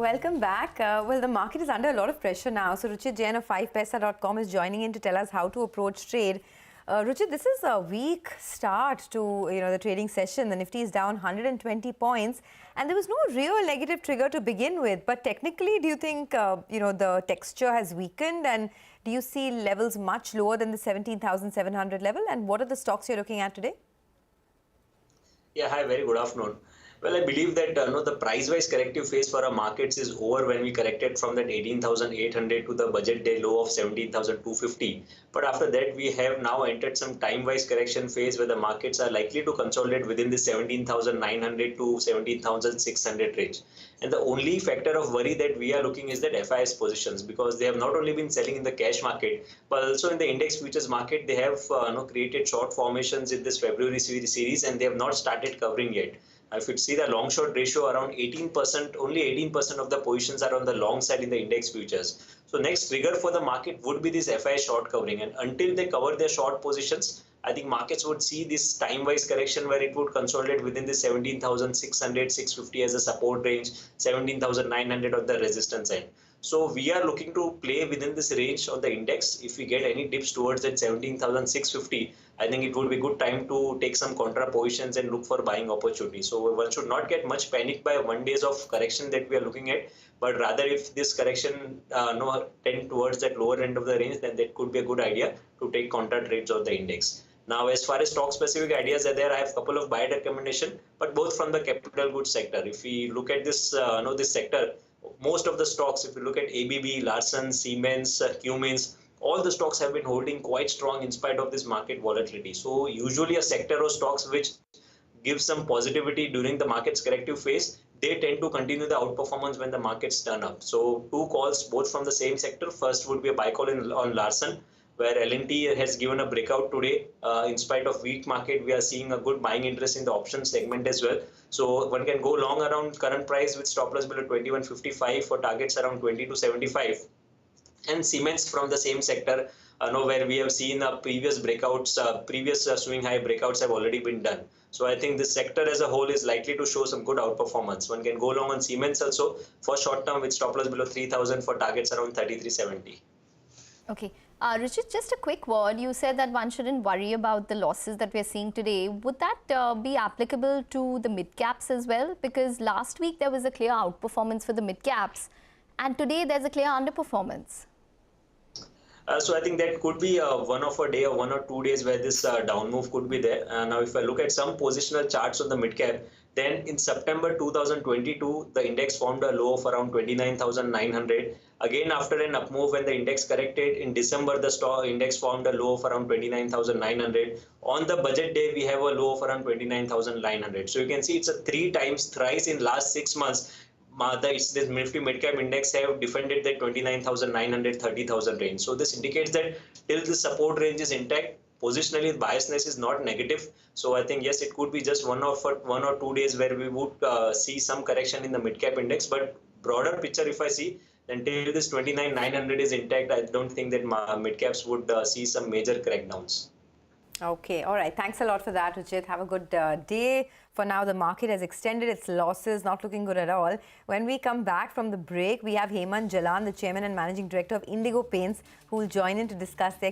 Welcome back. Well, the market is under a lot of pressure now. So Ruchit Jain of 5paisa.com is joining in to tell us how to approach trade. Ruchit, this is a weak start to the trading session. The Nifty is down 120 points, and there was no real negative trigger to begin with. But technically, do you think the texture has weakened, and do you see levels much lower than the 17,700 level? And what are the stocks you're looking at today? Yeah, hi, very good afternoon. Well, I believe that the price-wise corrective phase for our markets is over when we corrected from that 18,800 to the budget day low of 17,250. But after that, we have now entered some time-wise correction phase where the markets are likely to consolidate within the 17,900 to 17,600 range. And the only factor of worry that we are looking is that FIS positions, because they have not only been selling in the cash market, but also in the index futures market. They have created short formations in this February series, and they have not started covering yet. If you see the long short ratio around 18%, only 18% of the positions are on the long side in the index futures. So next trigger for the market would be this FI short covering, and until they cover their short positions, I think markets would see this time-wise correction where it would consolidate within the 17,600, 650 as a support range, 17,900 on the resistance end. So we are looking to play within this range on the index. If we get any dips towards that 17,650, I think it would be good time to take some contra positions and look for buying opportunities. So one should not get much panicked by 1 day of correction that we are looking at, but rather if this correction tend towards that lower end of the range, then that could be a good idea to take contra trades of the index. Now, as far as stock-specific ideas are there, I have a couple of buy recommendation, but both from the capital goods sector. If we look at this, this sector, most of the stocks, if you look at ABB, Larsen, Siemens, Cummins, all the stocks have been holding quite strong in spite of this market volatility. So usually a sector of stocks which gives some positivity during the market's corrective phase, they tend to continue the outperformance when the markets turn up. So two calls, both from the same sector. First would be a buy call on Larsen, where L&T has given a breakout today. In spite of weak market, we are seeing a good buying interest in the options segment as well. So one can go long around current price with stop loss below 21.55 for targets around 22.75. And Siemens from the same sector, where we have seen previous breakouts, previous swing high breakouts have already been done. So I think this sector as a whole is likely to show some good outperformance. One can go long on Siemens also for short term with stop loss below 3,000 for targets around 33.70. Okay. Ruchit, just a quick word. You said that one shouldn't worry about the losses that we're seeing today. Would that be applicable to the mid-caps as well? Because last week there was a clear outperformance for the mid-caps, and today there's a clear underperformance. So I think that could be one of a day or 1 or 2 days where this down move could be there. Now, if I look at some positional charts on the mid-cap, then in September 2022, the index formed a low of around 29,900. Again, after an up move when the index corrected, in December, the stock index formed a low of around 29,900. On the budget day, we have a low of around 29,900. So you can see it's a thrice in last 6 months. This Nifty Midcap Index have defended the 29,900, 30,000 range. So this indicates that till the support range is intact, positionally biasness is not negative. So I think yes, it could be just 1 or 2 days where we would see some correction in the midcap index. But broader picture, if I see, then till this 29,900 is intact, I don't think that midcaps would see some major crackdowns. Okay, all right. Thanks a lot for that, Ruchit. Have a good day. For now, the market has extended its losses, not looking good at all. When we come back from the break, we have Hemant Jalan, the Chairman and Managing Director of Indigo Paints, who will join in to discuss their